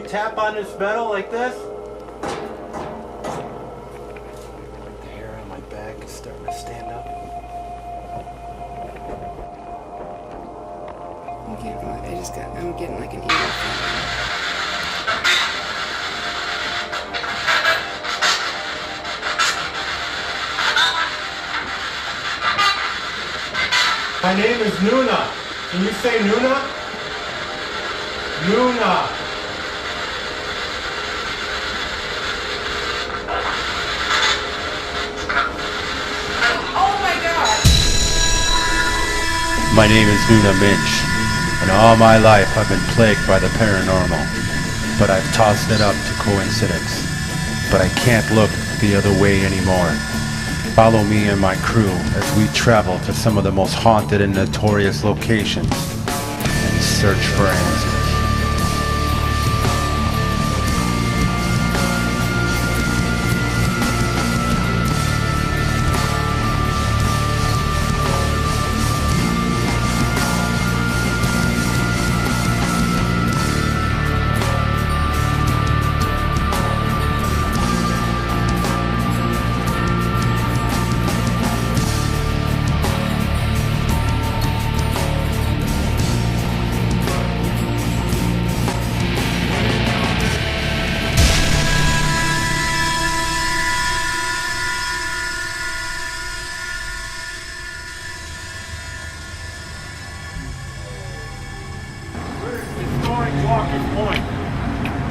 tap on this metal like this. The hair on my back is starting to stand up. I'm getting like an ear feeling. My name is Nuna. Can you say Nuna? Nuna. Oh my God! My name is Nuna Minch, and all my life I've been plagued by the paranormal, but I've tossed it up to coincidence. But I can't look the other way anymore. Follow me and my crew as we travel to some of the most haunted and notorious locations and search for answers.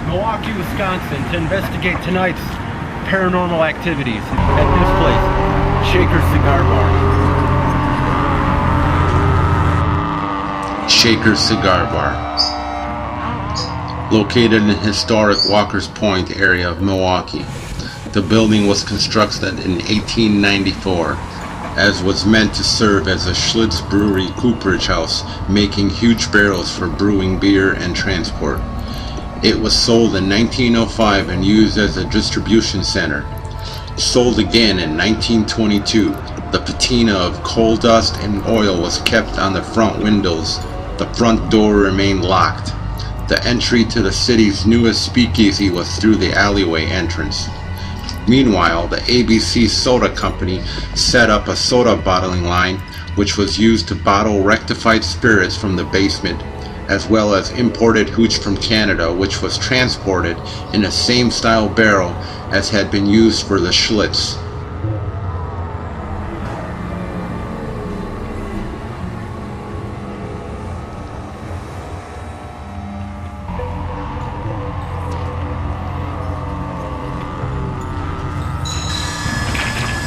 Milwaukee, Wisconsin, to investigate tonight's paranormal activities at this place, Shaker Cigar Bar. Shaker Cigar Bar. Located in the historic Walker's Point area of Milwaukee. The building was constructed in 1894, as was meant to serve as a Schlitz brewery cooperage house, making huge barrels for brewing beer and transport. It was sold in 1905 and used as a distribution center. Sold again in 1922, the patina of coal dust and oil was kept on the front windows. The front door remained locked. The entry to the city's newest speakeasy was through the alleyway entrance. Meanwhile, the ABC Soda Company set up a soda bottling line, which was used to bottle rectified spirits from the basement, as well as imported hooch from Canada, which was transported in the same style barrel as had been used for the Schlitz.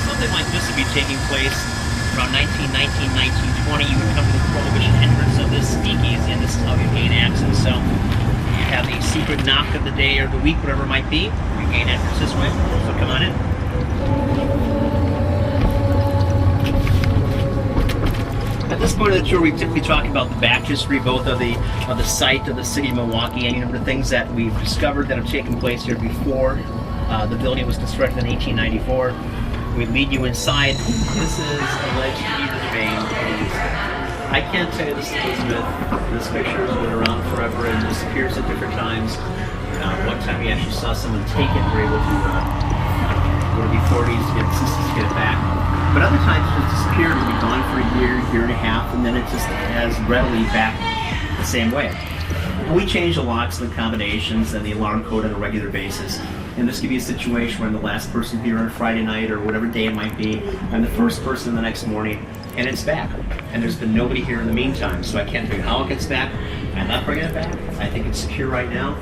Something like this would be taking place around 1919, 1920. You would come to the prohibition entrance of this speakeasy, and this is how you gain access. So you have the secret knock of the day or the week, whatever it might be. You gain entrance this way. So come on in. At this point of the tour, we typically talk about the back history, both of the site of the city of Milwaukee, any number of things that we've discovered that have taken place here before. The building was constructed in 1894. We lead you inside. This is alleged to be the vein. I can't tell you this, Elizabeth. This picture has been around forever and disappears at different times. One time we actually saw someone take it and were able to go to the authorities to get assistance to get it back. But other times it just disappeared and be gone for a year, year and a half, and then it just has readily back the same way. We change the locks and the combinations and the alarm code on a regular basis. And this could be a situation where I'm the last person here on a Friday night or whatever day it might be. I'm the first person the next morning, and it's back. And there's been nobody here in the meantime, so I can't tell you how it gets back. I'm not bringing it back. I think it's secure right now.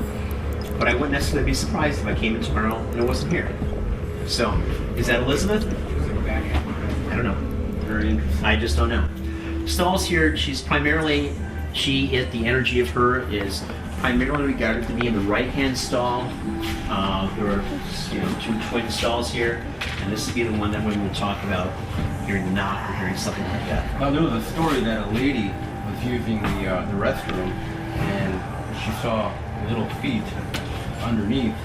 But I wouldn't necessarily be surprised if I came in tomorrow and it wasn't here. So, is that Elizabeth? I don't know. Very interesting. I just don't know. Stalls here, the energy of her is primarily regarded to be in the right-hand stall. There are two twin stalls here, and this would be the one that we would talk about hearing the knock or hearing something like that. Now there was a story that a lady was using the restroom, and she saw little feet underneath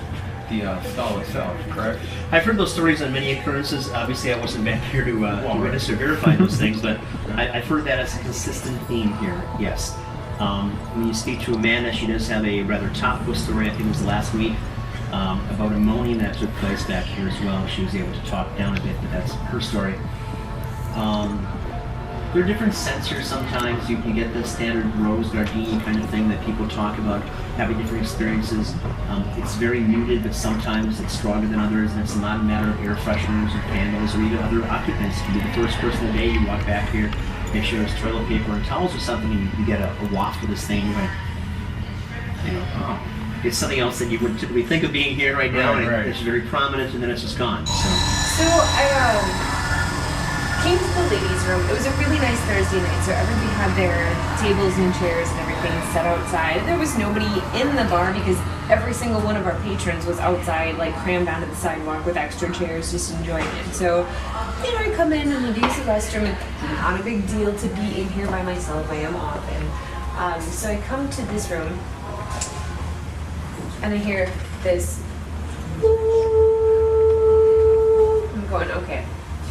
the stall itself, correct? I've heard those stories on many occurrences. Obviously, I wasn't back here to witness or verify those things, but I've heard that as a consistent theme here, yes. When you speak to Amanda, she does have a rather topical story, I think it was last week, about a moaning that took place back here as well. She was able to talk down a bit, but that's her story. There are different sensors sometimes. You can get the standard rose gardenia kind of thing that people talk about, having different experiences. It's very muted, but sometimes it's stronger than others, and it's not a matter of air fresheners or candles or even other occupants. You can be the first person of the day, you walk back here, make sure there's toilet paper and towels or something, and you get a waft of this thing. You're like, it's something else that you wouldn't typically think of being here right now, and it's very prominent, and then it's just gone. So I came to the ladies' room. It was a really nice Thursday night, so everybody had their tables and chairs and everything set outside. There was nobody in the bar because every single one of our patrons was outside, like crammed onto the sidewalk with extra chairs, just enjoying it. So, I come in and use the restroom. It's not a big deal to be in here by myself. I am often. So I come to this room, and I hear this. I'm going, okay.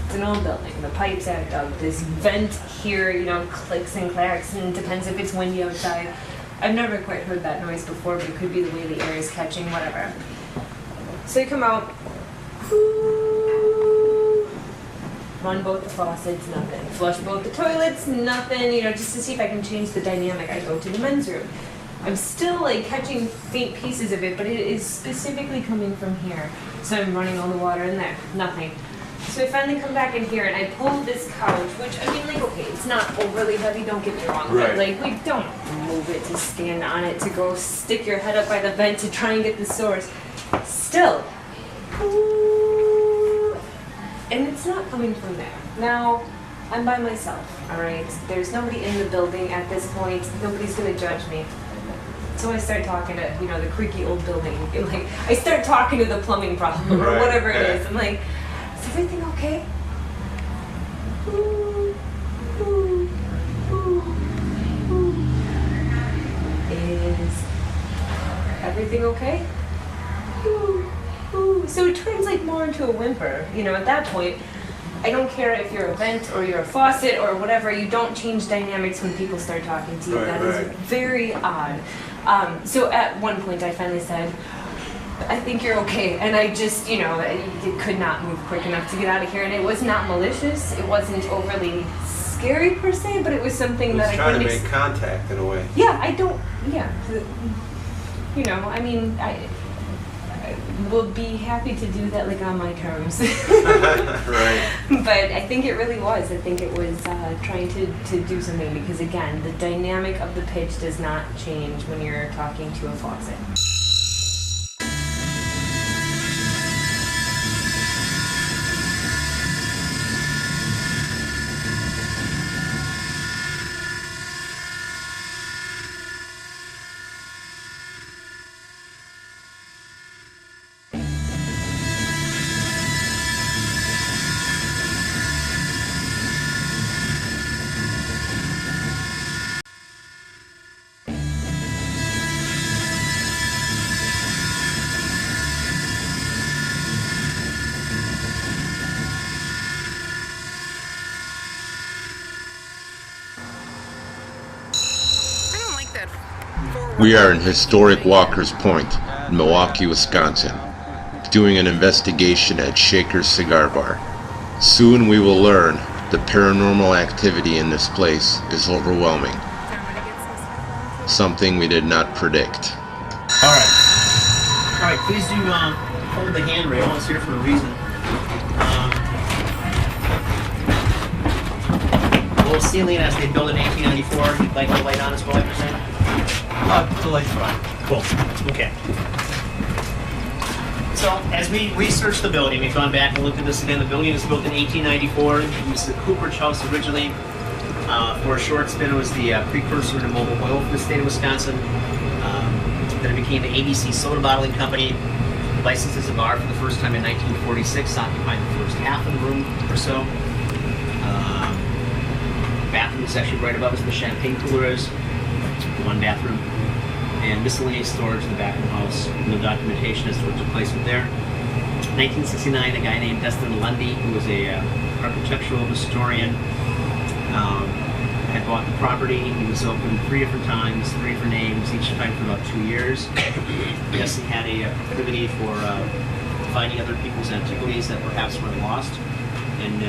It's an old building. The pipes act up. This vent here, clicks and clacks, and it depends if it's windy outside. I've never quite heard that noise before, but it could be the way the air is catching, whatever. So I come out, run both the faucets, nothing. Flush both the toilets, nothing, just to see if I can change the dynamic. I go to the men's room. I'm still catching faint pieces of it, but it is specifically coming from here. So I'm running all the water in there, nothing. So I finally come back in here and I pull this couch, which, okay, it's not overly heavy, don't get me wrong, but we don't move it to stand on it, to go stick your head up by the vent to try and get the source. Still. And it's not coming from there. Now, I'm by myself, all right? There's nobody in the building at this point. Nobody's gonna judge me. So I start talking to, the creaky old building. I start talking to the plumbing problem or whatever it is. I'm like, is everything okay? Is everything okay? So it turns more into a whimper. At that point, I don't care if you're a vent or you're a faucet or whatever, you don't change dynamics when people start talking to you. That is very odd. So at one point I finally said, I think you're okay. And I just, it could not move quick enough to get out of here. And it was not malicious. It wasn't overly scary per se, but it was something that I trying to make contact in a way. Yeah, I will be happy to do that on my terms. Right. But I think it really was. I think it was trying to do something because, again, the dynamic of the pitch does not change when you're talking to a faucet. We are in historic Walker's Point in Milwaukee, Wisconsin, doing an investigation at Shaker's Cigar Bar. Soon we will learn the paranormal activity in this place is overwhelming. Something we did not predict. Alright, please do hold the handrail. It's here for a reason. Little ceiling as they built in 1894. You'd like the light on as well, I presume? The light's fine. Cool. Okay. So, as we researched the building, we've gone back and looked at this again. The building was built in 1894. It was the Cooperage House originally. For a short spin, it was the precursor to Mobile Oil for the state of Wisconsin. Then it became the ABC Soda Bottling Company. Licensed as a bar for the first time in 1946, occupying the first half of the room or so. Bathroom is actually right above us. The champagne cooler is one bathroom, and miscellaneous storage in the back of the house. No documentation as to what took place with there. 1969, a guy named Destin Lundy, who was a architectural historian, had bought the property. He was open 3 different times, 3 different names, each time for about 2 years. Yes, he had a proclivity for finding other people's antiquities that perhaps were lost, and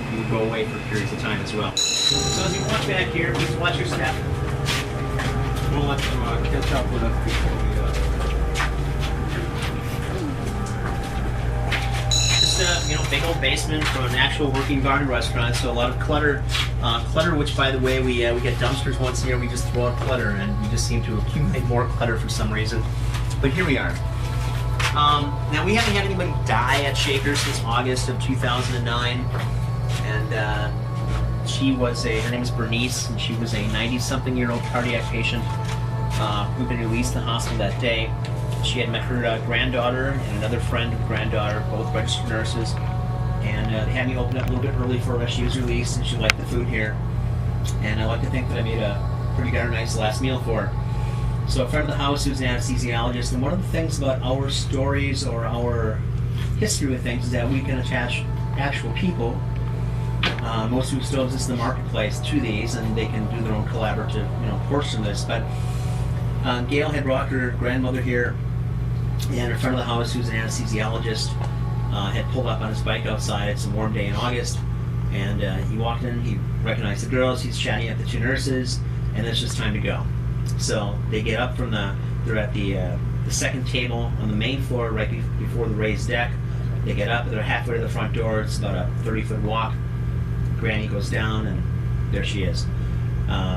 he would go away for periods of time as well. So as you watch back here, please watch your step. We'll let them catch up with us before we... Big old basement from an actual working garden restaurant, so a lot of clutter. Clutter, which by the way, we get dumpsters once a year, we just throw out clutter, and we just seem to accumulate more clutter for some reason. But here we are. Now, we haven't had anybody die at Shaker since August of 2009, and her name is Bernice, and she was a 90-something-year-old cardiac patient who'd been released from the hospital that day. She had met her granddaughter and another friend of the granddaughter, both registered nurses, and they had me open up a little bit early for her as she was released, and she liked the food here. And I like to think that I made a pretty darn nice last meal for her. So a friend of the house who's an anesthesiologist, and one of the things about our stories or our history with things is that we can attach actual people, most who still exist in the marketplace, to these, and they can do their own collaborative portion of this. But Gail had brought her grandmother here, and a friend of the house who's an anesthesiologist had pulled up on his bike outside. It's a warm day in August, and he walked in, he recognized the girls, he's chatting at the 2 nurses, and it's just time to go. So they get up from they're at the second table on the main floor right before the raised deck. They get up, they're halfway to the front door, it's about a 30-foot walk. Granny goes down, and there she is.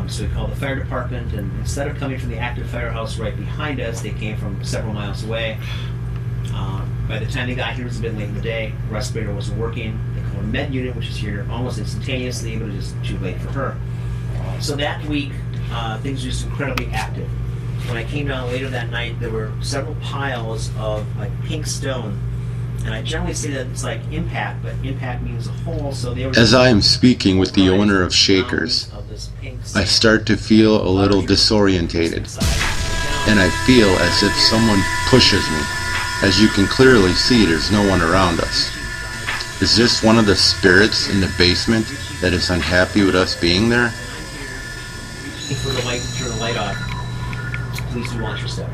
So we called the fire department, and instead of coming from the active firehouse right behind us, they came from several miles away. By the time they got here, it was a bit late in the day. The respirator wasn't working. They called a med unit, which is here almost instantaneously, but it was just too late for her. So that week, things were just incredibly active. When I came down later that night, there were several piles of pink stone. And I generally say that it's like impact, but impact means a hole, so they were... As I am speaking with the owner of Shakers, I start to feel a little disorientated, and I feel as if someone pushes me. As you can clearly see, there's no one around us. Is this one of the spirits in the basement that is unhappy with us being there? Turn the light off. Please do watch your step.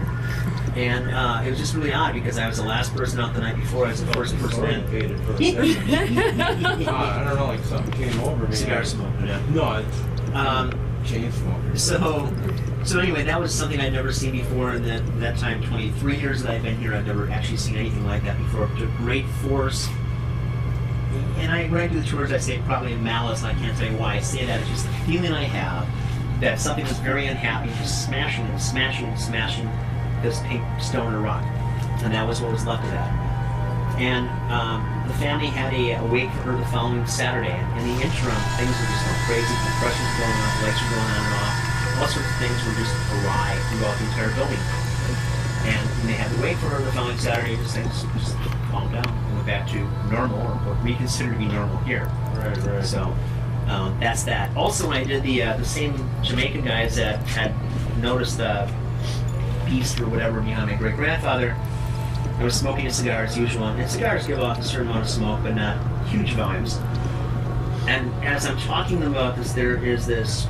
And it was just really odd because I was the last person out the night before. I was the first person in. I don't know, like something came over me. Cigar smoke, yeah. No, it's chain smoker. So anyway, that was something I'd never seen before. And that time, 23 years that I've been here, I've never actually seen anything like that before. To great force. And when I do the tours, I say probably in malice, and I can't tell you why I say that. It's just the feeling I have that something was very unhappy, just smashing and smashing and smashing this pink stone or rock, and that was what was left of that. And the family had a wake for her the following Saturday. And in the interim, things were just going crazy. Compression was going on, lights were going on and off. All sorts of things were just awry throughout the entire building. And when they had the wake for her the following Saturday, things just calmed down and went back to normal, or what we consider to be normal here. Right. So that's that. Also, when I did the same Jamaican guys that had noticed the beast or whatever behind my great-grandfather, I was smoking a cigar as usual, and cigars give off a certain amount of smoke, but not huge volumes. And as I'm talking about this, there is this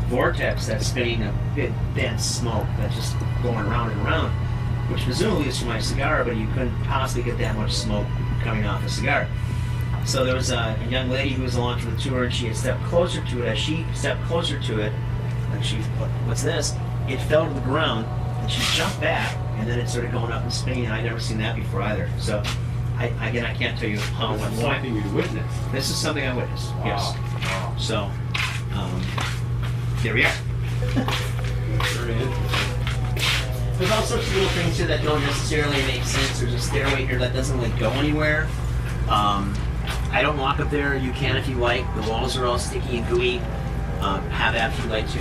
vortex that's spinning a big, dense smoke that's just going around and around, which presumably is from my cigar, but you couldn't possibly get that much smoke coming off a cigar. So there was a young lady who was along for the tour, and she had stepped closer to it. As she stepped closer to it, and she, what's this? It fell to the ground, and she jumped back, and then it started going up and spinning, and I'd never seen that before either. So, I can't tell you how and why. Something you witnessed. This is something I witnessed, Wow. yes. Wow. So, there we are. Very interesting. There's all sorts of little things here that don't necessarily make sense. There's a stairway here that doesn't really go anywhere. I don't walk up there. You can if you like. The walls are all sticky and gooey. Have at if you like to.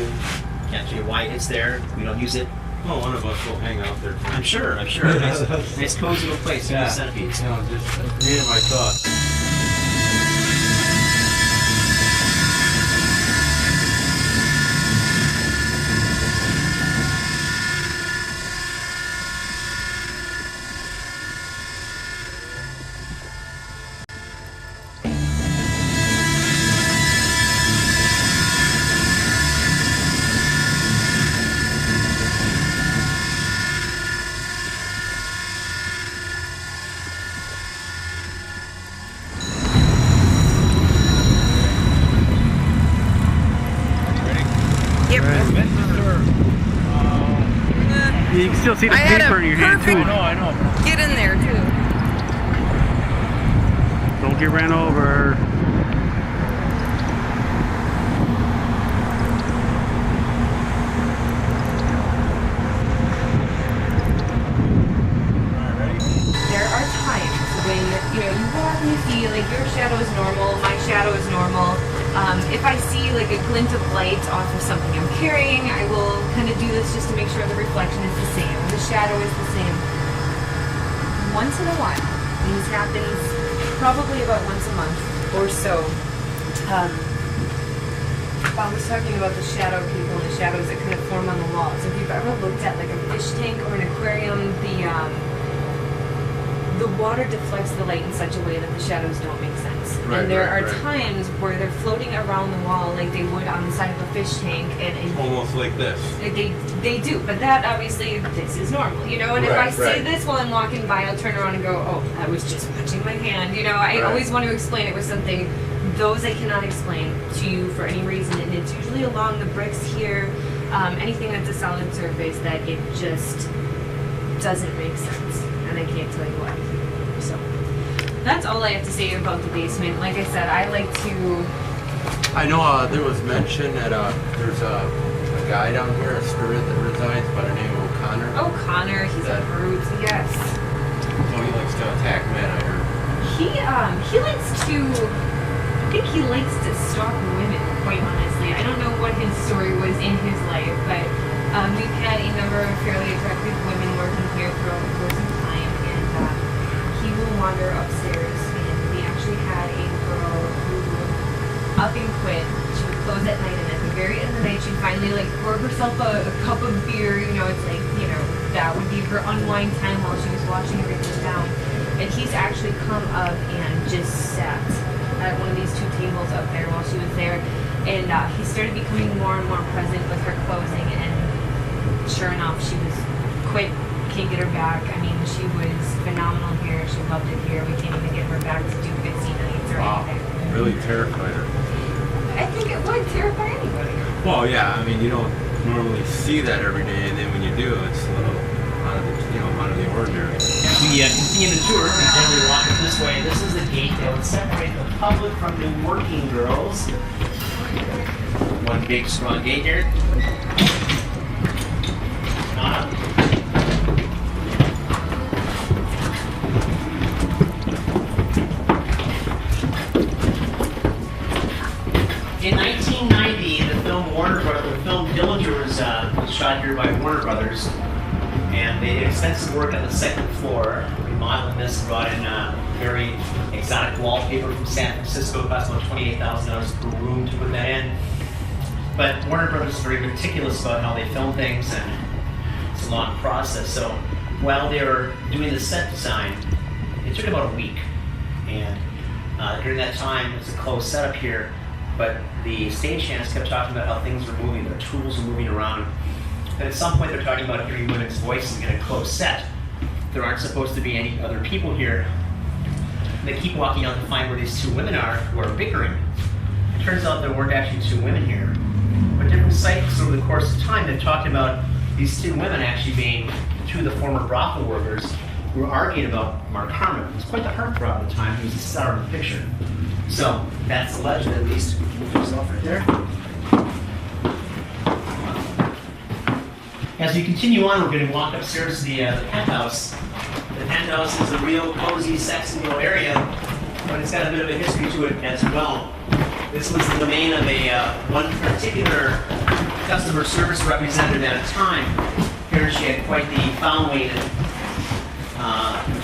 Can't tell you why it's there. We don't use it. Well, one of us will hang out there. I'm sure. Nice cozy little place. Yeah. Centipedes. No, just reading my thoughts. still see the I had paper a in your hand too. perfect- I know. Get in there too. Don't get ran over. There are times when you walk and you see like your shadow is normal, my shadow is normal. If I see like a glint of light off of something I'm carrying, I will kind of do this just to make sure the reflection is the same, the shadow is the same. Once in a while, this happens probably about once a month or so. Bob was talking about the shadow people and the shadows that kind of form on the walls. If you've ever looked at like a fish tank or an aquarium, the water deflects the light in such a way that the shadows don't make sense. And there are times where they're floating around the wall like they would on the side of a fish tank, and Almost like this. they do. But that obviously, this is normal, And if I see this while I'm walking by, I'll turn around and go, oh, I was just touching my hand. I always want to explain it with something. Those I cannot explain to you for any reason, and it's usually along the bricks here, anything that's a solid surface that it just doesn't make sense, and I can't tell you why. So that's all I have to say about the basement. Like I said, I like to. I know there was mention that there's a guy down here, a spirit that resides by the name of O'Connor. Oh, Connor, he's a brute. Yes. So he likes to attack men, I heard. He likes to. I think he likes to stalk women. Quite honestly, I don't know what his story was in his life, but we've had a number of fairly attractive women working here throughout the course of time, and he will wander upstairs. And we actually had a girl who up and quit. She would close at night, and at the very end of the night, she'd finally pour herself a cup of beer. It's like that would be her unwind time while she was watching everything down. And he's actually come up and just sat at one of these two tables up there while she was there, and he started becoming more and more present with her closing, and sure enough, she was quit, can't get her back. I mean, she was phenomenal here, she loved it here, we can't even get her back to do busy nights or anything. Really terrified her. I think it would terrify anybody. Well, yeah, I mean, you don't normally see that every day, and then when you do, it's a little out of the ordinary. As we continue the tour, we generally walk it this way. This is the gate that would separate the public from the working girls. One big strong gate here. In 1990, the film Dillinger was shot here by Warner Brothers. And they did extensive work on the second floor, remodeling this, brought in very exotic wallpaper from San Francisco, cost about $28,000 per room to put that in. But Warner Brothers is very meticulous about how they film things, and it's a long process. So while they were doing the set design, it took about a week. And during that time, it was a closed setup here, but the stagehands kept talking about how things were moving, their tools were moving around. And at some point they're talking about hearing women's voices in a closed set. There aren't supposed to be any other people here. And they keep walking out to find where these two women are who are bickering. It turns out there weren't actually two women here. But different psychics over the course of time have talked about these two women actually being two of the former brothel workers who were arguing about Mark Harmon. It was quite the heartthrob at the time. He was the star of the picture. So that's the legend, at least. Move yourself right there. As we continue on, we're going to walk upstairs to the penthouse. The penthouse is a real cozy, sexy little area, but it's got a bit of a history to it as well. This was the domain of one particular customer service representative at a time. Here she had quite the foul way to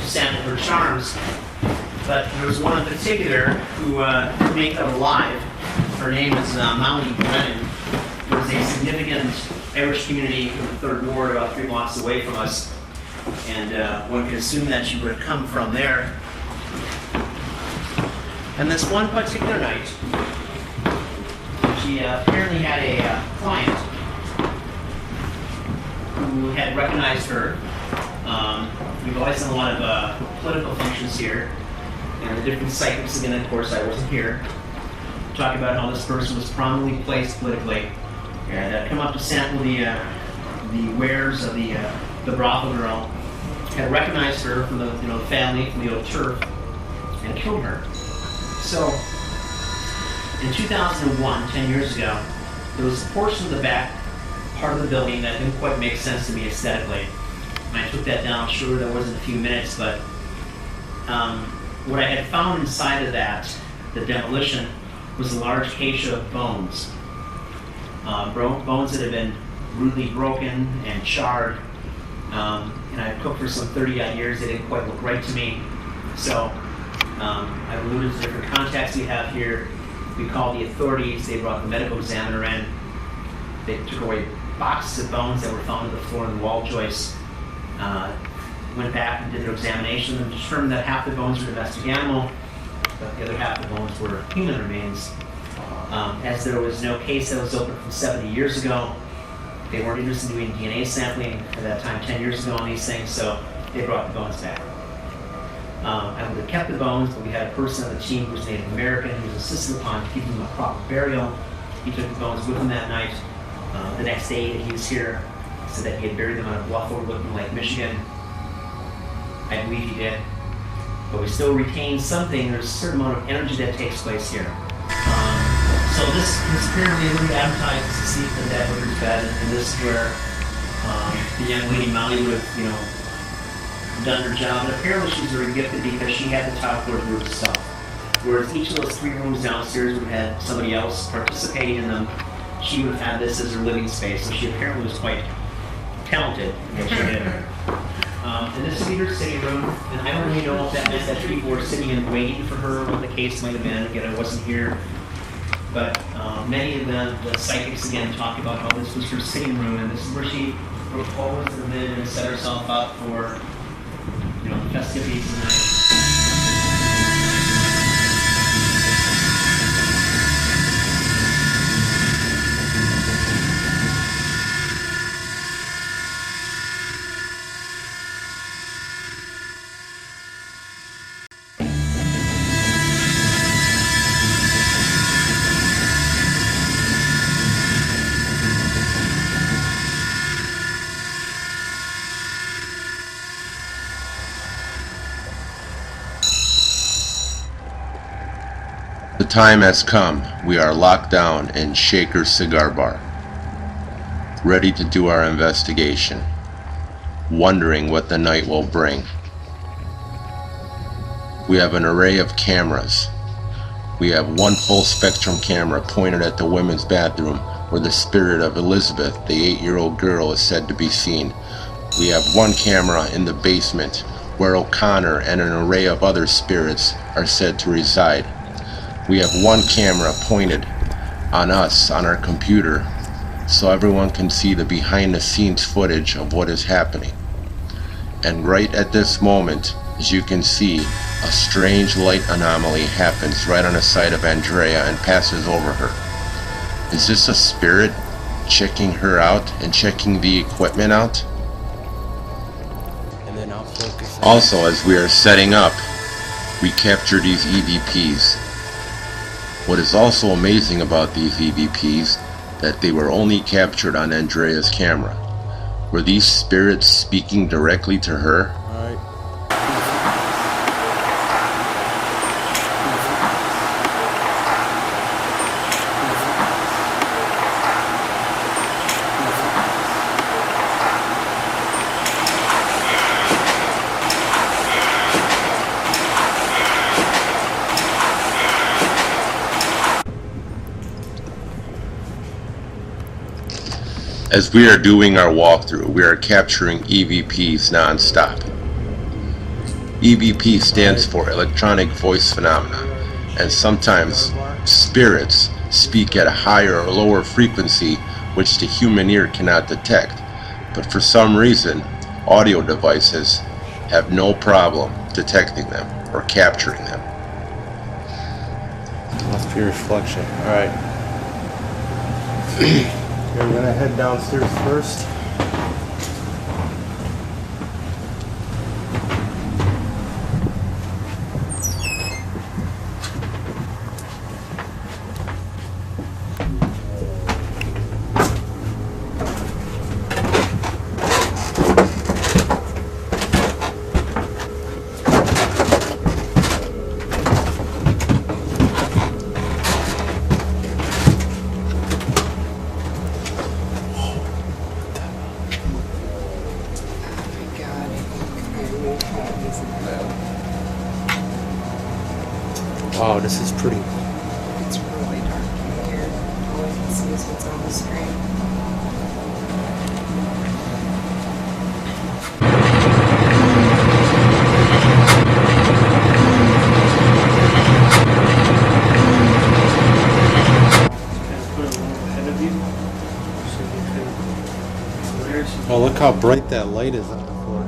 sample her charms. But there was one in particular who couldn't make it alive. Her name is Molly Brennan. There was a significant Irish community in the Third Ward about 3 blocks away from us, and one could assume that she would have come from there. And this one particular night, she apparently had a client who had recognized her. We've always done a lot of political functions here, and the different psychics, again, of course, I wasn't here, talk about how this person was prominently placed politically, and come up to sample the wares of the the brothel girl, had recognized her from the family, from the old turf, and killed her. So, in 2001, 10 years ago, there was a portion of the back part of the building that didn't quite make sense to me aesthetically. And I took that down. Sure, that wasn't a few minutes, but what I had found inside of that, the demolition, was a large cache of bones. Bones that had been rudely broken and charred. And I cooked for some 30-odd years. They didn't quite look right to me. So I've alluded to different contacts we have here. We called the authorities. They brought the medical examiner in. They took away boxes of bones that were found on the floor and the wall joists. Went back and did their examination and determined that half the bones were domestic animal, but the other half of the bones were human remains. As there was no case that was open from 70 years ago, they weren't interested in doing DNA sampling at that time, 10 years ago, on these things, so they brought the bones back. I would have kept the bones, but we had a person on the team who was Native American who was insistent upon keeping them a proper burial. He took the bones with him that night. The next day that he was here, said that he had buried them on a bluff overlooking Lake Michigan. I believe he did. But we still retain something. There's a certain amount of energy that takes place here. So this apparently would be advertised as a seat for the dead worker's bed, and this is where the young lady Molly would have, done her job. And apparently she's very gifted because she had the top floor to herself. Whereas each of those 3 rooms downstairs would have had somebody else participating in them, she would have had this as her living space. So she apparently was quite talented in what she did. And this would be her sitting room, and I don't really know if that meant that people were sitting and waiting for her, what the case might have been. Again, I wasn't here. But many of the psychics, again, talk about how this was her sitting room, and this is where she proposed and then set herself up for, the festivities of the night. The time has come. We are locked down in Shaker's Cigar Bar, ready to do our investigation, wondering what the night will bring. We have an array of cameras. We have one full spectrum camera pointed at the women's bathroom where the spirit of Elizabeth, the 8-year-old girl, is said to be seen. We have one camera in the basement where O'Connor and an array of other spirits are said to reside. We have one camera pointed on us on our computer so everyone can see the behind the scenes footage of what is happening. And right at this moment, as you can see, a strange light anomaly happens right on the side of Andrea and passes over her. Is this a spirit checking her out and checking the equipment out? And then I'll focus. Also, as we are setting up, we capture these EVPs. What is also amazing about these EVPs, that they were only captured on Andrea's camera. Were these spirits speaking directly to her? As we are doing our walkthrough, we are capturing EVPs non-stop. EVP stands for Electronic Voice Phenomena, and sometimes spirits speak at a higher or lower frequency which the human ear cannot detect, but for some reason, audio devices have no problem detecting them or capturing them. Must be reflection. Alright. We're gonna head downstairs first. Wow, this is pretty. It's really dark in here. All I can see is what's on the screen. Put it a little ahead of you so you can glare. Oh, look how bright that light is on the floor.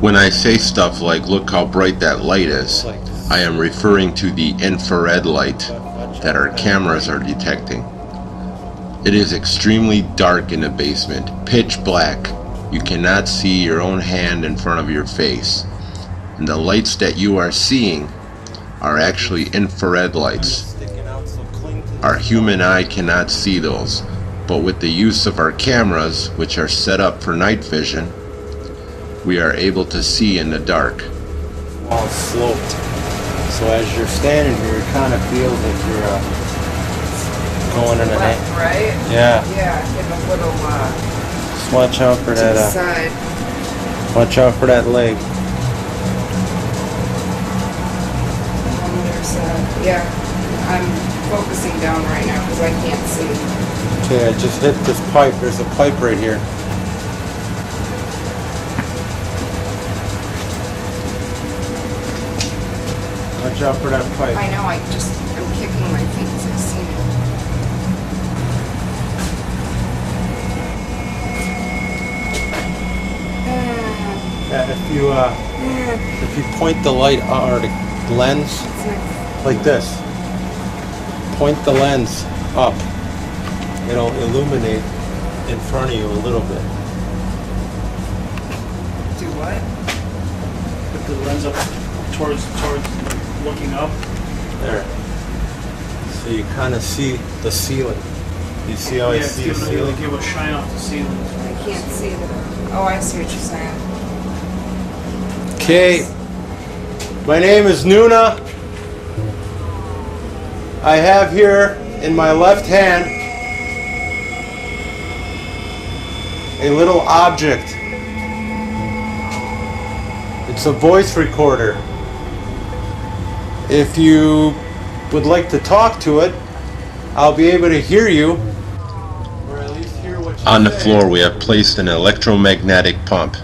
When I say stuff like, look how bright that light is, I am referring to the infrared light that our cameras are detecting. It is extremely dark in the basement, pitch black. You cannot see your own hand in front of your face. And the lights that you are seeing are actually infrared lights. Our human eye cannot see those, but with the use of our cameras, which are set up for night vision, we are able to see in the dark. Wall sloped. So as you're standing here, it kind of feels like you're going in an Left, angle. right? Yeah. Yeah, give a little Just watch out for to the that. side. Watch out for that leg. On their side. Yeah, I'm focusing down right now because I can't see. Okay, I just hit this pipe. There's a pipe right here. Watch out for that pipe. I know, I'm kicking my feet because I see it. Yeah, if you point the light or the lens like this, point the lens up. It'll illuminate in front of you a little bit. Do what? Put the lens up towards looking up. There. So you kind of see the ceiling. You see how I see the ceiling? Give a shine off the ceiling. I can't see the. Oh, I see what you're saying. Okay. My name is Nuna. I have here in my left hand a little object. It's a voice recorder. If you would like to talk to it, I'll be able to hear you. Or at least hear what you On the say. floor we have placed an electromagnetic pump,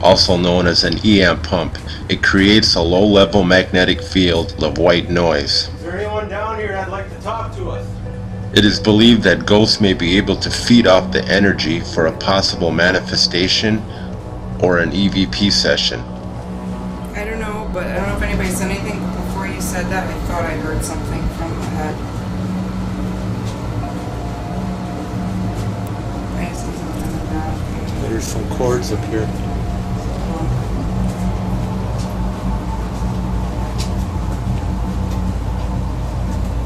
also known as an EM pump. It creates a low-level magnetic field of white noise. Is there anyone down here that'd like to talk to us? It is believed that ghosts may be able to feed off the energy for a possible manifestation or an EVP session. I don't know, but I don't know if anybody said anything before you said that. I thought I heard something from ahead. I see something like that. There's some cords up here.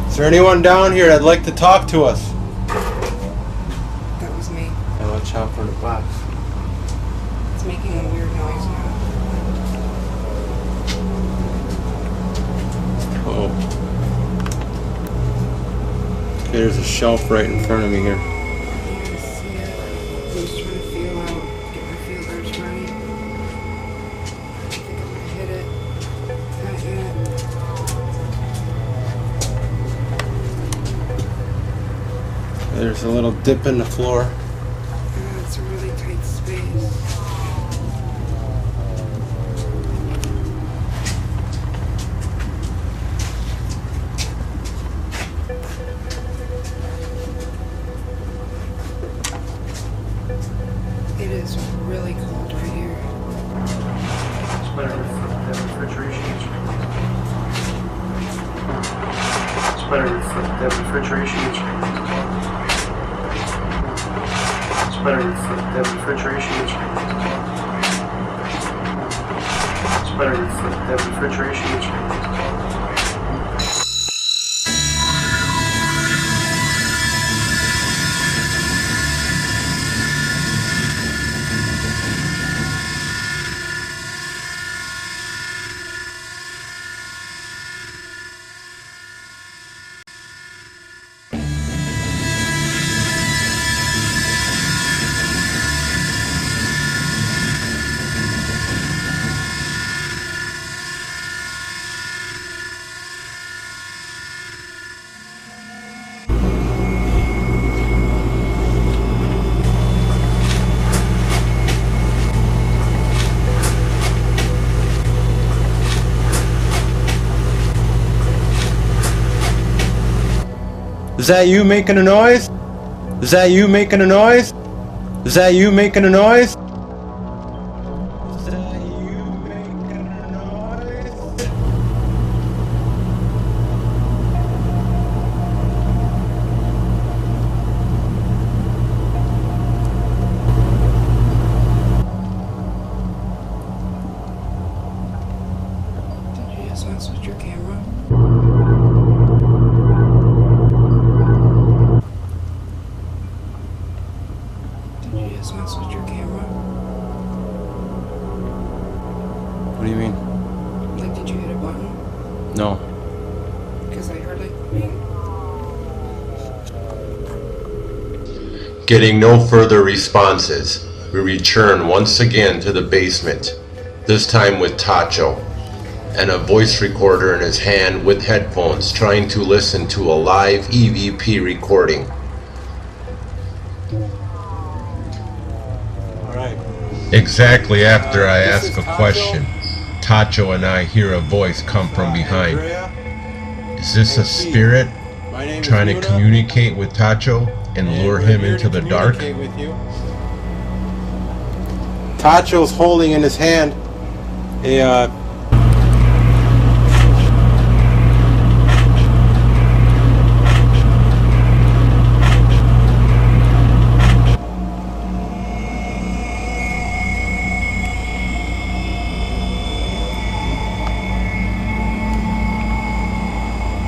Is there anyone down here that'd like to talk to us? That was me. Yeah, watch out for the box. It's making a weird noise now. Oh. Okay, there's a shelf right in front of me here. I see it. I'm just trying to feel out, get my feelers right. I think I'm gonna hit it. Not yet. There's a little dip in the floor. It's a really tight space. It is really cold right here. It's better that refrigeration is It's better that refrigeration is It's better that refrigeration is It's better that refrigeration is Is that you making a noise? Is that you making a noise? Is that you making a noise? Is that you making a noise? Did you just mess with your camera? Did you just mess with your camera? What do you mean? Like, did you hit a button? No. Because I heard like, Getting no further responses, we return once again to the basement, this time with Tacho, and a voice recorder in his hand with headphones, trying to listen to a live EVP recording. Alright. Exactly after I ask a question, Tacho and I hear a voice come from behind. Is this a spirit trying to communicate with Tacho and lure him into the dark? Tacho's holding in his hand a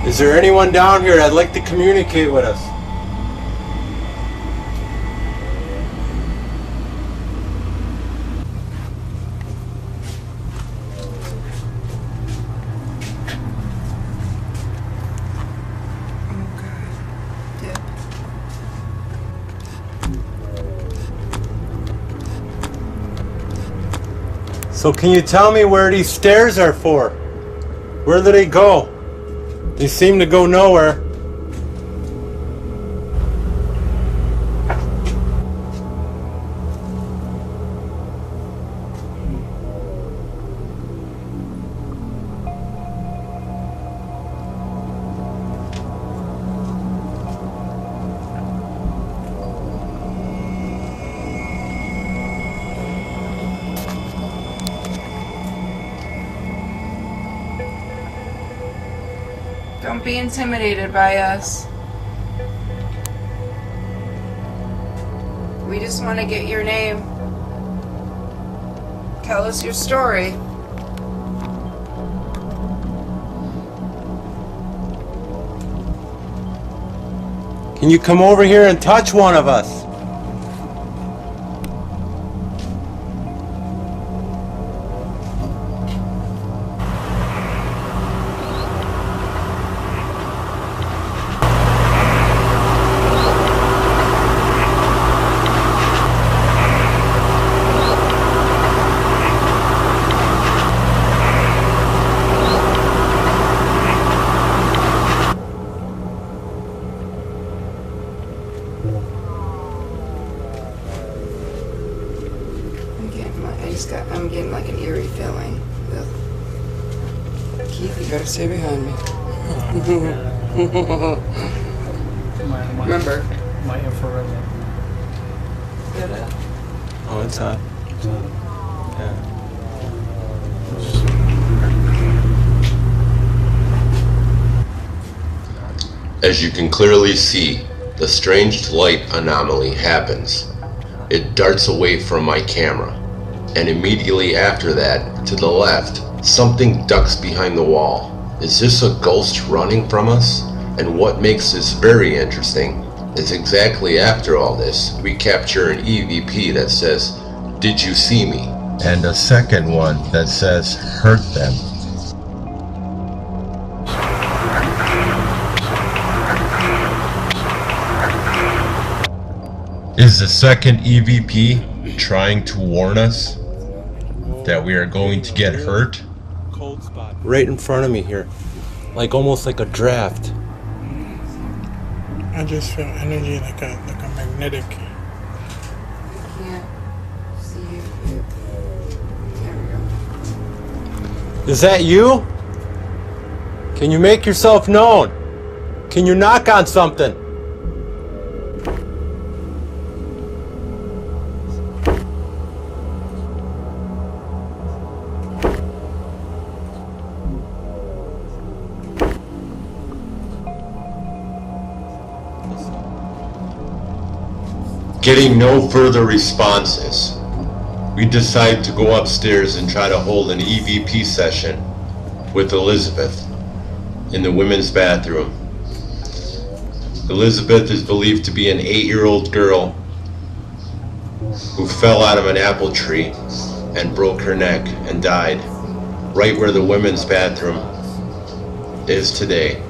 Is there anyone down here that'd like to communicate with us? oh god, dip. So can you tell me where these stairs are for? Where do they go? They seem to go nowhere. Don't be intimidated by us. We just want to get your name. Tell us your story. Can you come over here and touch one of us? I'm getting like an eerie feeling. Ugh. Keith, you gotta stay behind me. Remember. My infrared. Get it? Oh, it's on. Yeah. As you can clearly see, the strange light anomaly happens. It darts away from my camera, and immediately after that, to the left, something ducks behind the wall. Is this a ghost running from us? And what makes this very interesting is exactly after all this, we capture an EVP that says, "Did you see me?" And a second one that says, "Hurt them." Is the second EVP trying to warn us that we are going to get hurt? Cold spot. Right in front of me here. Like almost like a draft. I just feel energy like a magnetic. Yeah. See you. There we go. Is that you? Can you make yourself known? Can you knock on something? Getting no further responses, we decide to go upstairs and try to hold an EVP session with Elizabeth in the women's bathroom. Elizabeth is believed to be an 8-year-old girl who fell out of an apple tree and broke her neck and died right where the women's bathroom is today.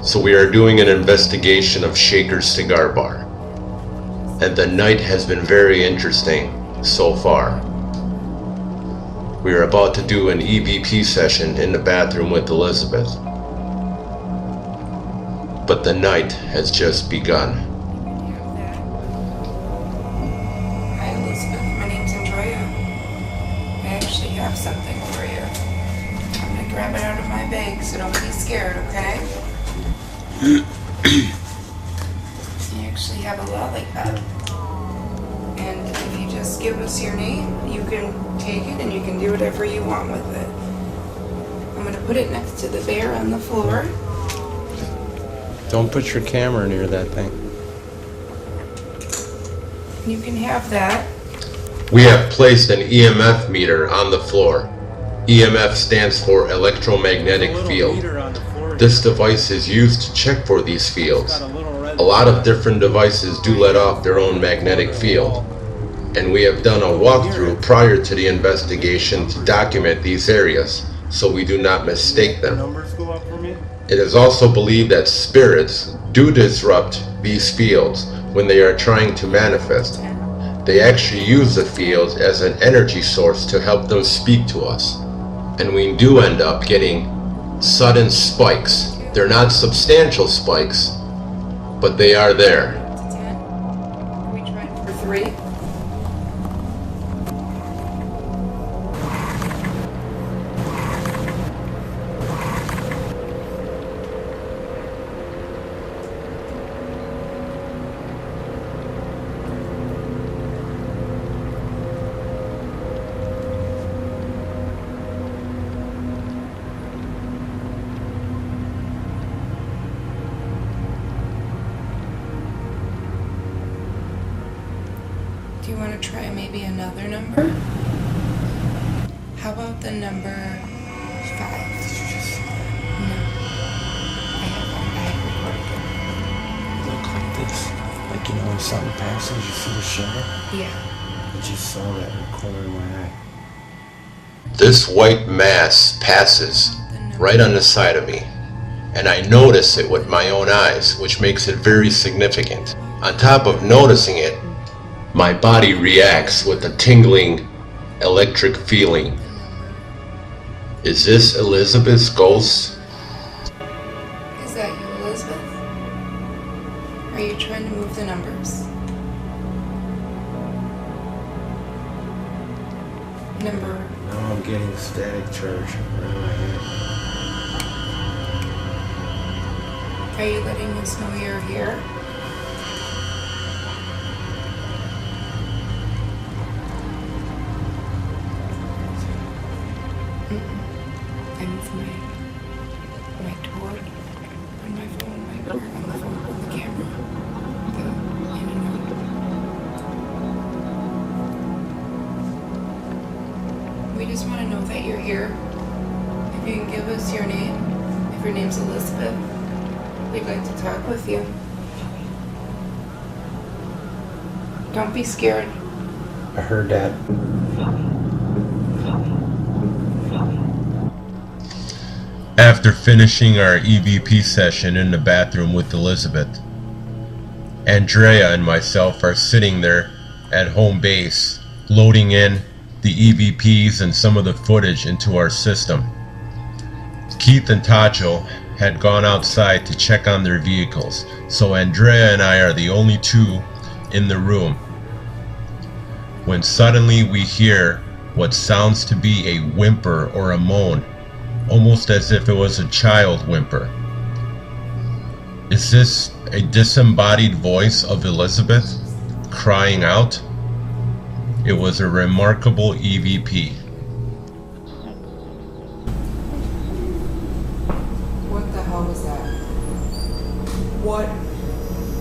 So we are doing an investigation of Shaker's Cigar Bar, and the night has been very interesting so far. We are about to do an EVP session in the bathroom with Elizabeth, but the night has just begun. Hi, Elizabeth. My name's Andrea. I actually have something for you. I'm gonna grab it out of my bag, so don't be scared, okay? You actually have a lollipop. And if you just give us your name, you can take it and you can do whatever you want with it. I'm gonna put it next to the bear on the floor. Don't put your camera near that thing. You can have that. We have placed an EMF meter on the floor. EMF stands for electromagnetic field. This device is used to check for these fields. A lot of different devices do let off their own magnetic field, and we have done a walkthrough prior to the investigation to document these areas so we do not mistake them. It is also believed that spirits do disrupt these fields when they are trying to manifest. They actually use the fields as an energy source to help them speak to us, and we do end up getting sudden spikes. They're not substantial spikes, but they are there. To 10. We tried for 3. Do you want to try maybe another number? How about the number 5? No. I have recorded Look like this. Like, you know, when something passes, you see the shadow? it. Yeah. I just saw that in the corner of my eye. This white mass passes right on the side of me, and I notice it with my own eyes, which makes it very significant. On top of noticing it, my body reacts with a tingling electric feeling. Is this Elizabeth's ghost? Is that you, Elizabeth? Are you trying to move the numbers? Number. Now I'm getting a static charge around my head. Are you letting us know you're here? I moved my toy on my phone, on the phone, on the camera. In and out. We just want to know that you're here. If you can give us your name, if your name's Elizabeth, we'd like to talk with you. Don't be scared. I heard that. After finishing our EVP session in the bathroom with Elizabeth, Andrea and myself are sitting there at home base, loading in the EVPs and some of the footage into our system. Keith and Tacho had gone outside to check on their vehicles, so Andrea and I are the only two in the room. When suddenly we hear what sounds to be a whimper or a moan, almost as if it was a child whimper. Is this a disembodied voice of Elizabeth crying out? It was a remarkable EVP. What the hell was that? What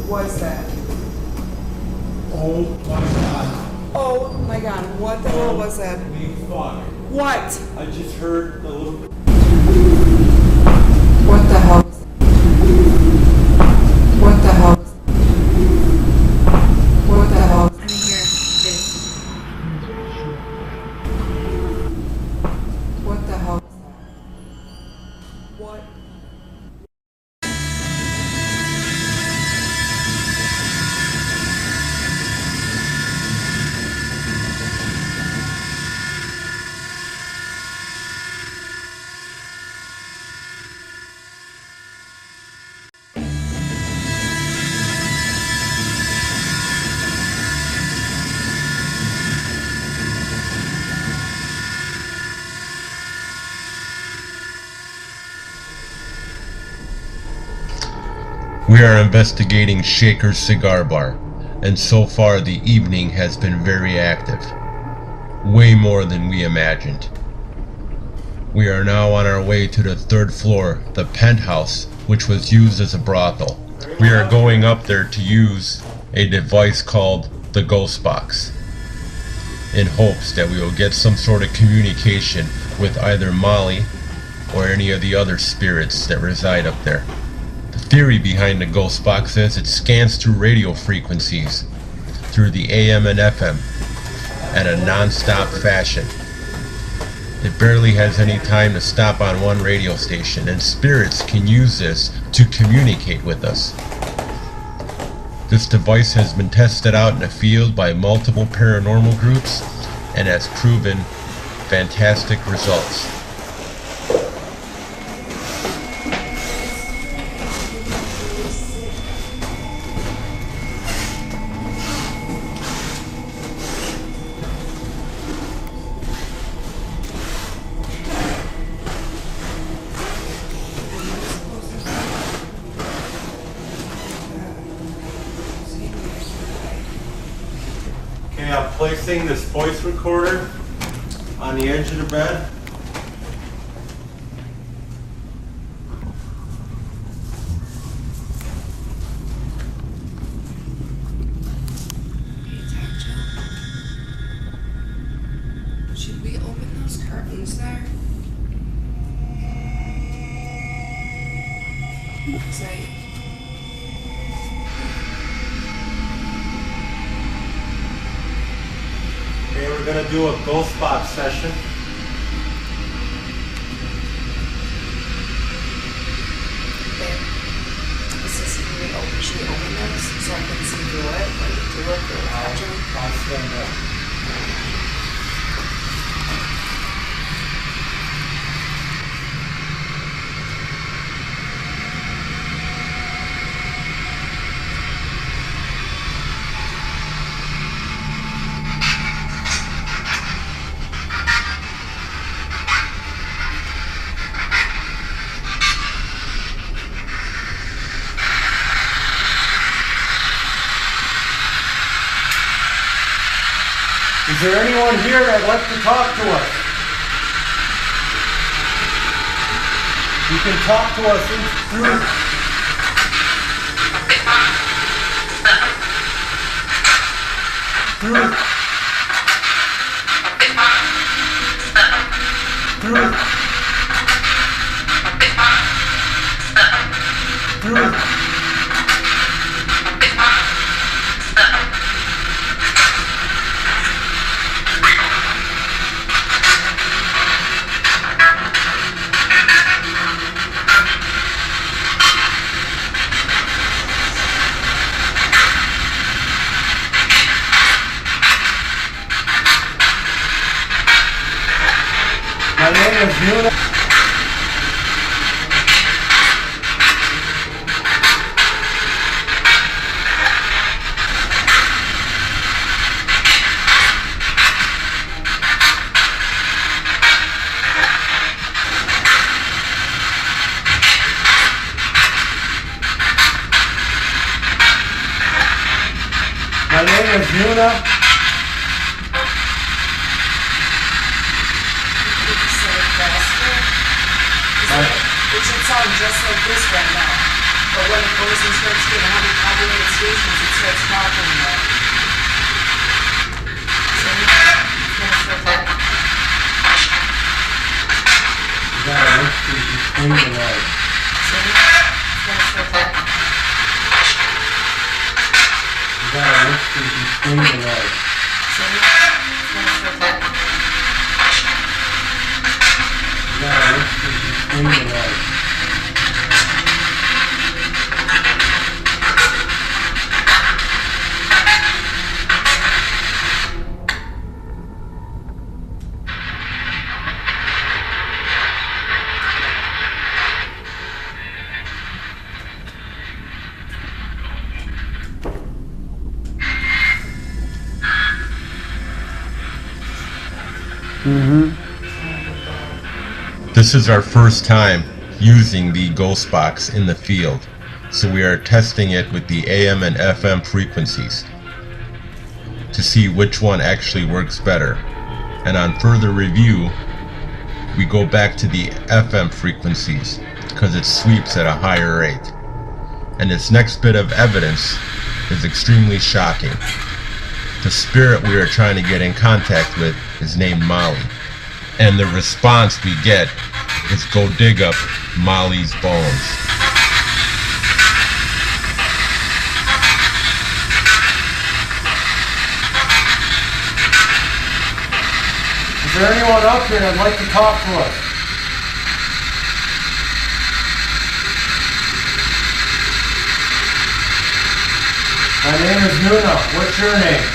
was that? Oh my god. Oh my god, what the hell was that? Holy fuck. What? I just heard the little... What the hell was that? What the hell was that? What the hell? I'm here. What the hell was that? What? We are investigating Shaker's Cigar Bar, and so far the evening has been very active. Way more than we imagined. We are now on our way to the 3rd floor, the Penthouse, which was used as a brothel. We are going up there to use a device called the Ghost Box, in hopes that we will get some sort of communication with either Molly or any of the other spirits that reside up there. The theory behind the Ghost Box is it scans through radio frequencies, through the AM and FM, at a non-stop fashion. It barely has any time to stop on one radio station, and spirits can use this to communicate with us. This device has been tested out in the field by multiple paranormal groups and has proven fantastic results. Okay, I'm placing this voice recorder on the edge of the bed. Pay attention. Should we open those curtains there? Say. Okay, we're gonna do a ghost box session. Babe, should we open those so I can see through it? Like through it, through the bedroom? I'll stand up. Is there anyone here that'd like to talk to us? You can talk to us through. My name is Nuna. Nuna. It should sound just like this right now. But when it goes and starts getting heavy populated stations, it starts talking more. See? It's gonna start talking. You gotta listen between the noise. See? It's gonna start talking. You gotta listen between the noise. See? It's gonna start talking. You gotta listen between the noise. This is our first time using the ghost box in the field, so we are testing it with the AM and FM frequencies to see which one actually works better. And on further review, we go back to the FM frequencies because it sweeps at a higher rate. And this next bit of evidence is extremely shocking. The spirit we are trying to get in contact with is named Molly, and the response we get is go dig up Molly's bones. Is there anyone up here that'd like to talk to us? My name is Nuna. What's your name?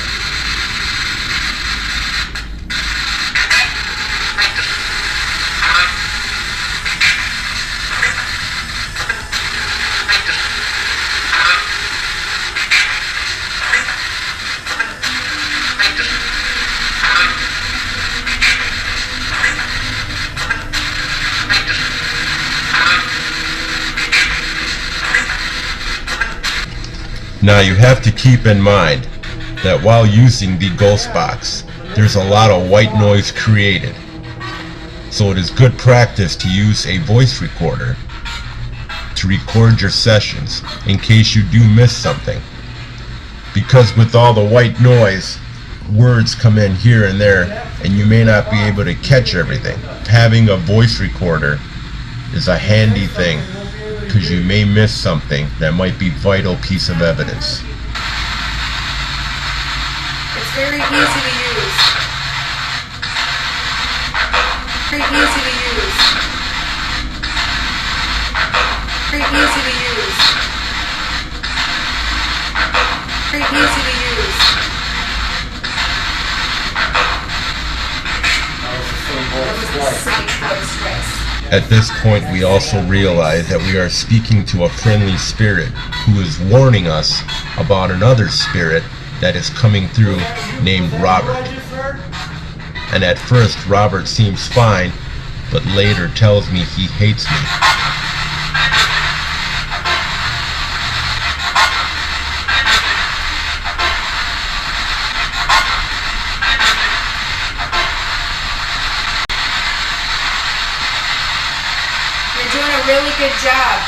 Now you have to keep in mind that while using the ghost box, there's a lot of white noise created. So it is good practice to use a voice recorder to record your sessions in case you do miss something. Because with all the white noise, words come in here and there and you may not be able to catch everything. Having a voice recorder is a handy thing, because you may miss something that might be a vital piece of evidence. It's very easy to use. Very easy to use. Very easy to use. Very easy to use. At this point, we also realize that we are speaking to a friendly spirit who is warning us about another spirit that is coming through named Robert. And at first, Robert seems fine, but later tells me he hates me. Really good job.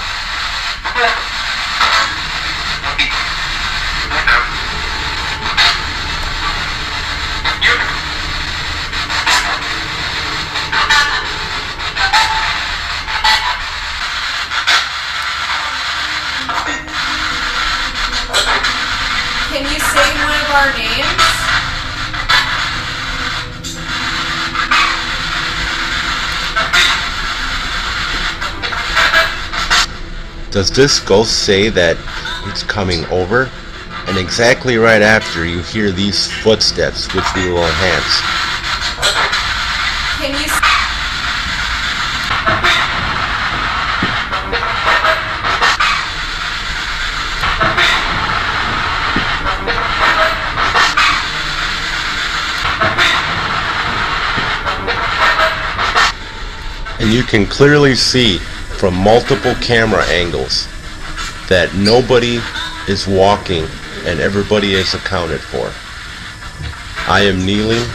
Can you say one of our names? Does this ghost say that it's coming over? And exactly right after you hear these footsteps, which we will enhance. Can you And you can clearly see from multiple camera angles that nobody is walking and everybody is accounted for. I am kneeling.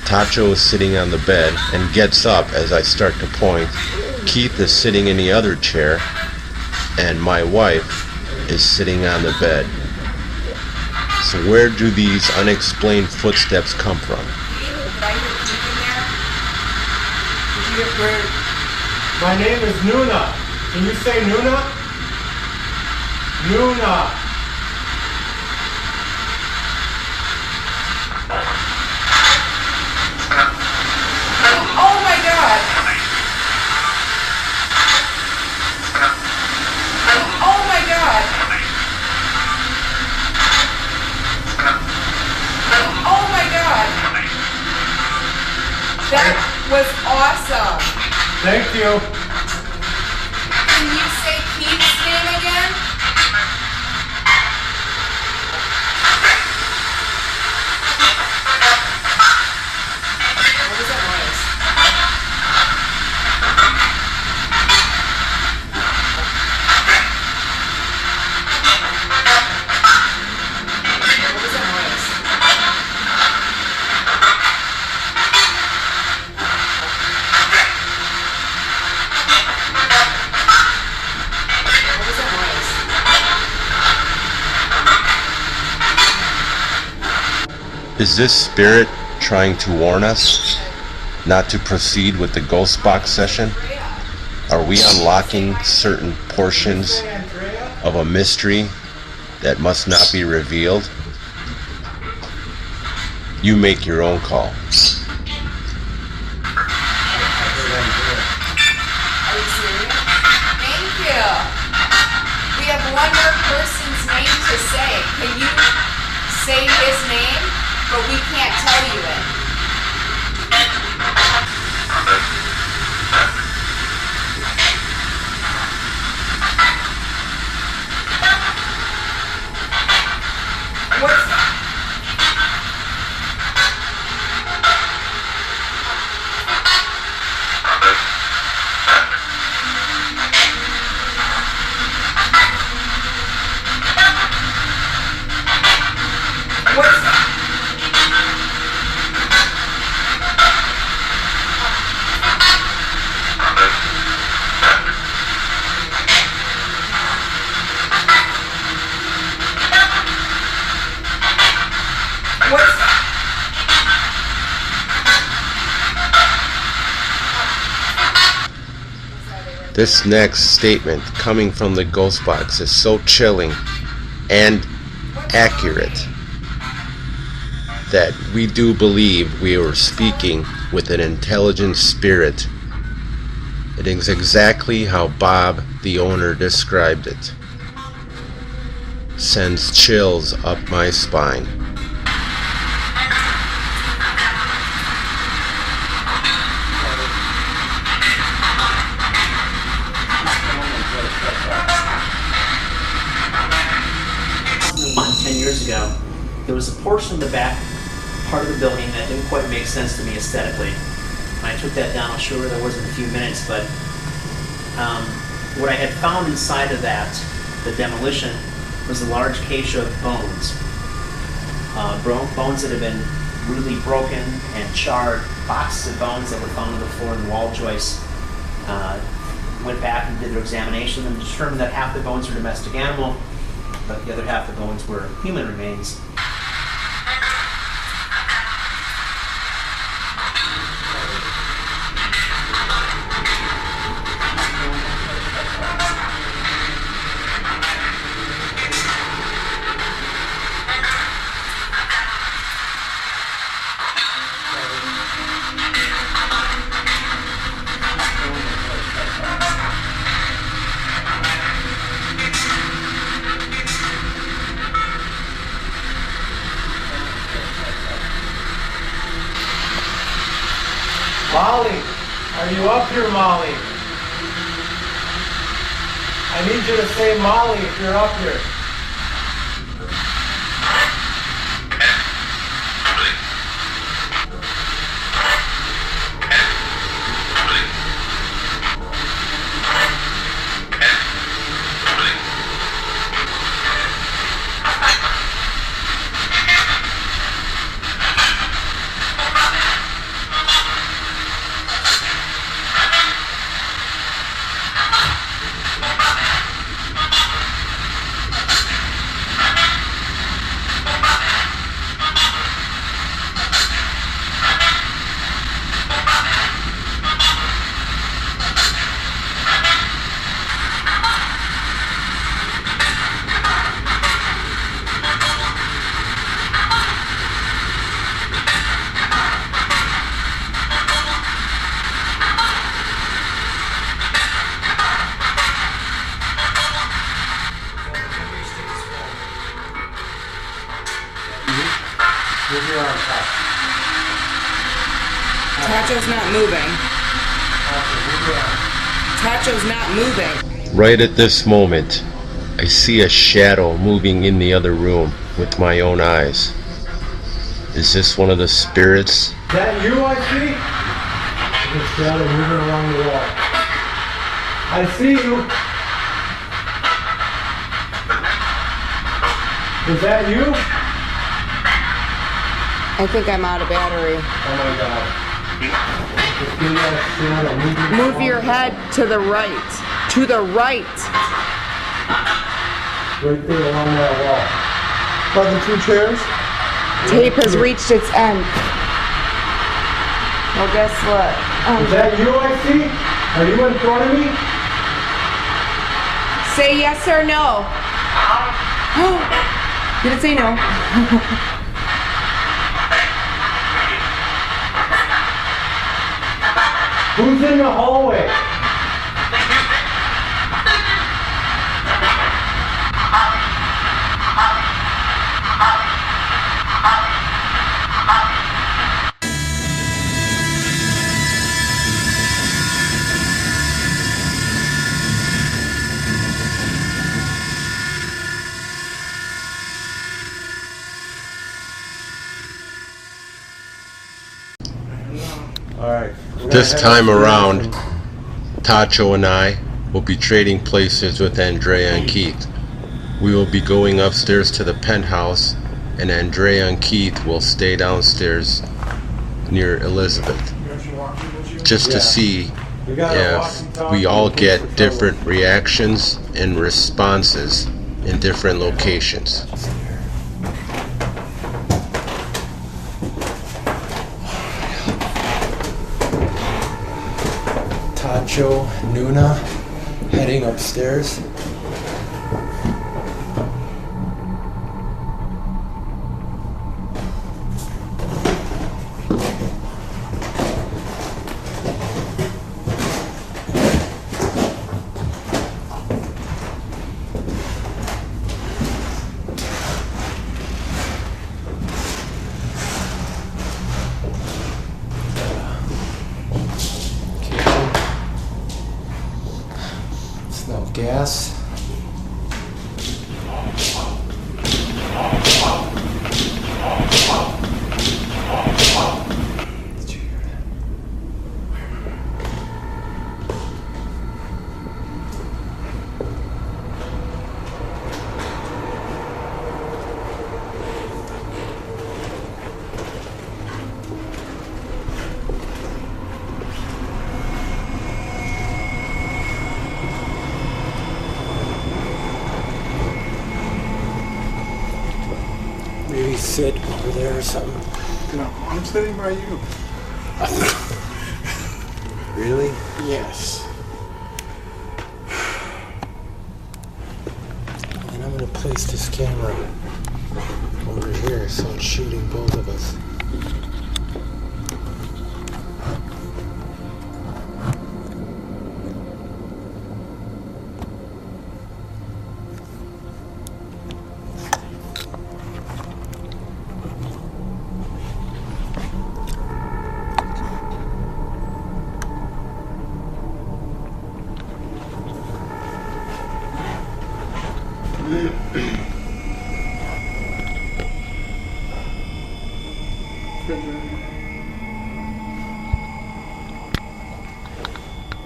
Tacho is sitting on the bed and gets up as I start to point. Keith is sitting in the other chair, and my wife is sitting on the bed. So where do these unexplained footsteps come from? Did I hear Keith in there? Did you hear Bird? My name is Nuna. Can you say Nuna? Nuna. Oh my god! Oh my god! Oh my god! That was awesome! Thank you. Can you say Keith's name again? What was that noise? What was that noise? What was that noise? Is this spirit trying to warn us not to proceed with the ghost box session? Are we unlocking certain portions of a mystery that must not be revealed? You make your own call. Are you serious? Thank you. We have one more person's name to say. Can you say his name? But we can't tell you it. What's that? What's that? What's that? This next statement coming from the ghost box is so chilling and accurate that we do believe we are speaking with an intelligent spirit. It is exactly how Bob, the owner, described it. Sends chills up my spine. About 10 years ago, there was a portion of the back part of the building that didn't quite make sense to me aesthetically. When I took that down, I'll show her there was in a few minutes, but what I had found inside of that, the demolition, was a large cache of bones. Bones that had been rudely broken and charred, boxes of bones that were found on the floor and wall joists. Went back and did their examination and determined that half the bones were domestic animal, but the other half of the bones were human remains. Molly, are you up here, Molly? I need you to say Molly if you're up here. Tacho's not moving. Tacho's not moving. Right at this moment, I see a shadow moving in the other room with my own eyes. Is this one of the spirits? Is that you I see? There's a shadow moving along the wall. I see you. Is that you? I think I'm out of battery. Oh my god. Just give me that shadow moving Move along your head to the right. To the right. right there along that wall. By the two chairs? Tape has reached its end. Well, guess what? Is that you I see? Are you in front of me? Say yes or no. You didn't say no. Who's in the hallway? Alright. This time around, Tacho and I will be trading places with Andrea and Keith. We will be going upstairs to the penthouse, and Andrea and Keith will stay downstairs near Elizabeth, just to see if we all get different reactions and responses in different locations. Tacho, Nuna, heading upstairs. Smell gas. Did you hear that? Maybe sit over there or something. No, I'm sitting by you. Really? Yes. And I'm gonna place this camera over here so it's shooting both of us.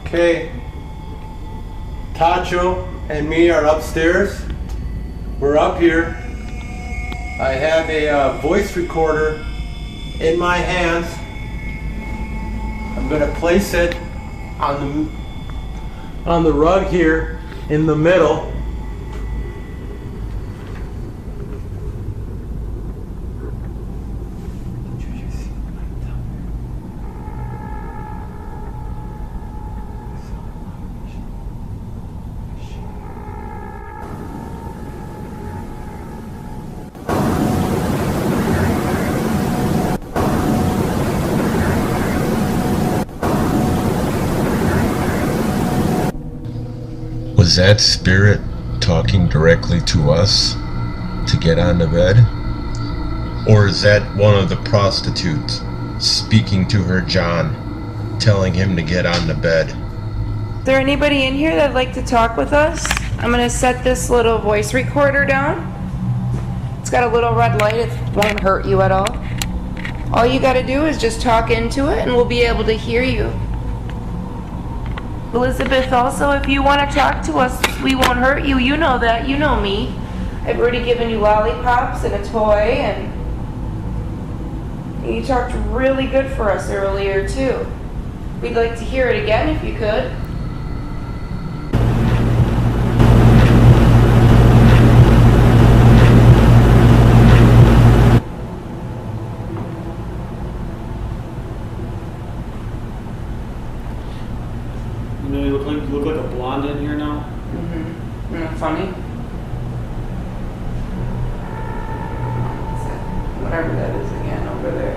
Okay. Tacho and me are upstairs. We're up here. I have a voice recorder in my hands. I'm gonna place it on the rug here in the middle. Was that spirit talking directly to us to get on the bed? Or is that one of the prostitutes speaking to her John, telling him to get on the bed. Is there anybody in here that'd like to talk with us? I'm gonna set this little voice recorder down. It's got a little red light, it won't hurt you at all. All you gotta do is just talk into it and we'll be able to hear you. Elizabeth, also, if you want to talk to us, we won't hurt you. You know that. You know me. I've already given you lollipops and a toy, and you talked really good for us earlier, too. We'd like to hear it again if you could. You know, you look like a blonde in here now. Mm-hmm. Isn't that funny? Whatever that is again over there.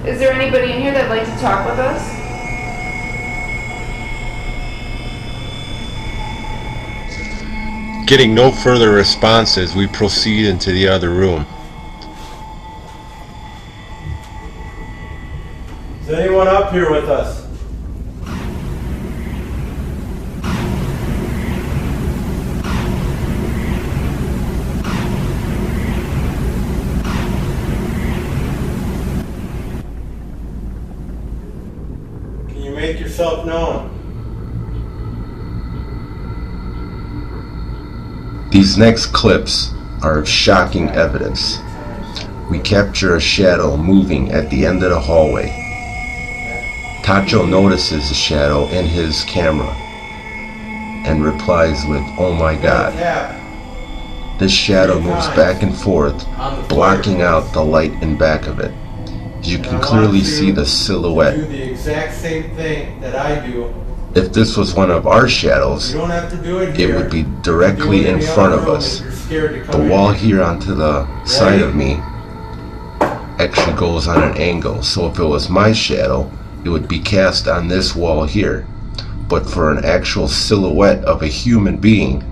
Is there anybody in here that'd like to talk with us? Getting no further responses, we proceed into the other room. Is anyone up here with us? Can you make yourself known? These next clips are of shocking evidence. We capture a shadow moving at the end of the hallway. Tacho notices the shadow in his camera and replies with, "Oh my God." This shadow moves back and forth, blocking out the light in back of it. You can clearly see the silhouette. Do the exact same thing that I do. If this was one of our shadows, You don't have to do it it here. would be directly in front of us. The wall here onto the side of me actually goes on an angle, so if it was my shadow, it would be cast on this wall here. But for an actual silhouette of a human being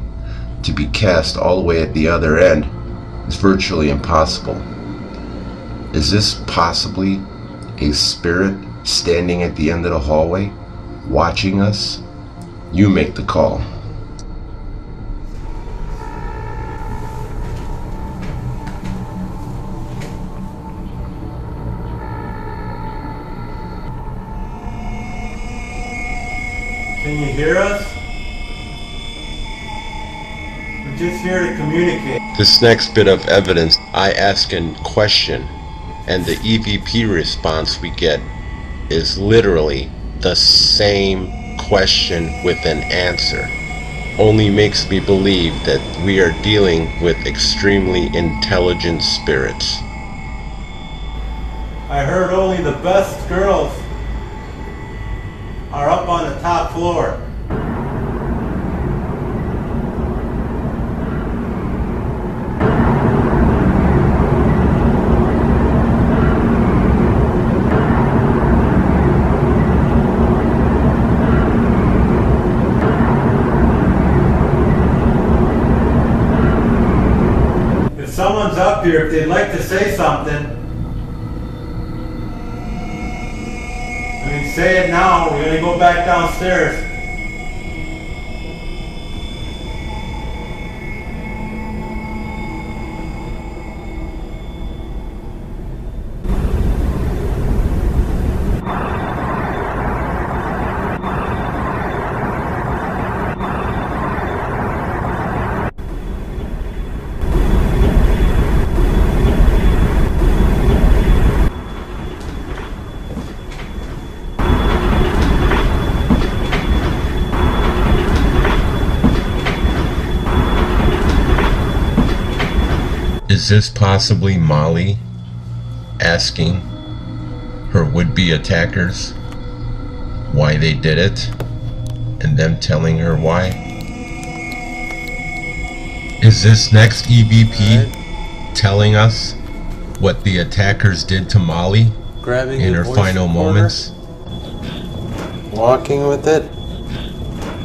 to be cast all the way at the other end is virtually impossible. Is this possibly a spirit standing at the end of the hallway, watching us? You make the call. Can you hear us? We're just here to communicate. This next bit of evidence, I ask a question, and the EVP response we get is literally the same question with an answer. Only makes me believe that we are dealing with extremely intelligent spirits. I heard only the best girls are up on the top floor. If someone's up here, if they'd like to say something, say it now. We're gonna go back downstairs. Is this possibly Molly asking her would-be attackers why they did it, and them telling her why? Is this next EVP telling us what the attackers did to Molly in her final moments? Walking with it.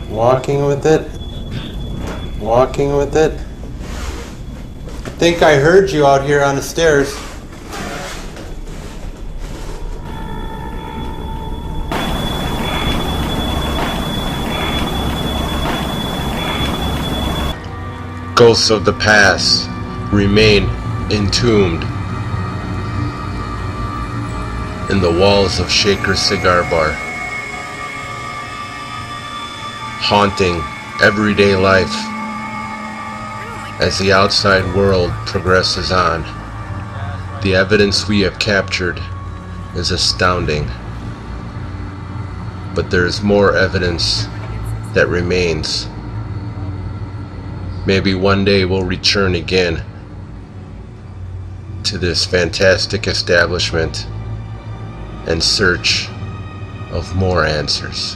Walking with it. Walking with it. I think I heard you out here on the stairs. Ghosts of the past remain entombed in the walls of Shaker's Cigar Bar, haunting everyday life as the outside world progresses on. The evidence we have captured is astounding, but there is more evidence that remains. Maybe one day we'll return again to this fantastic establishment in search of more answers.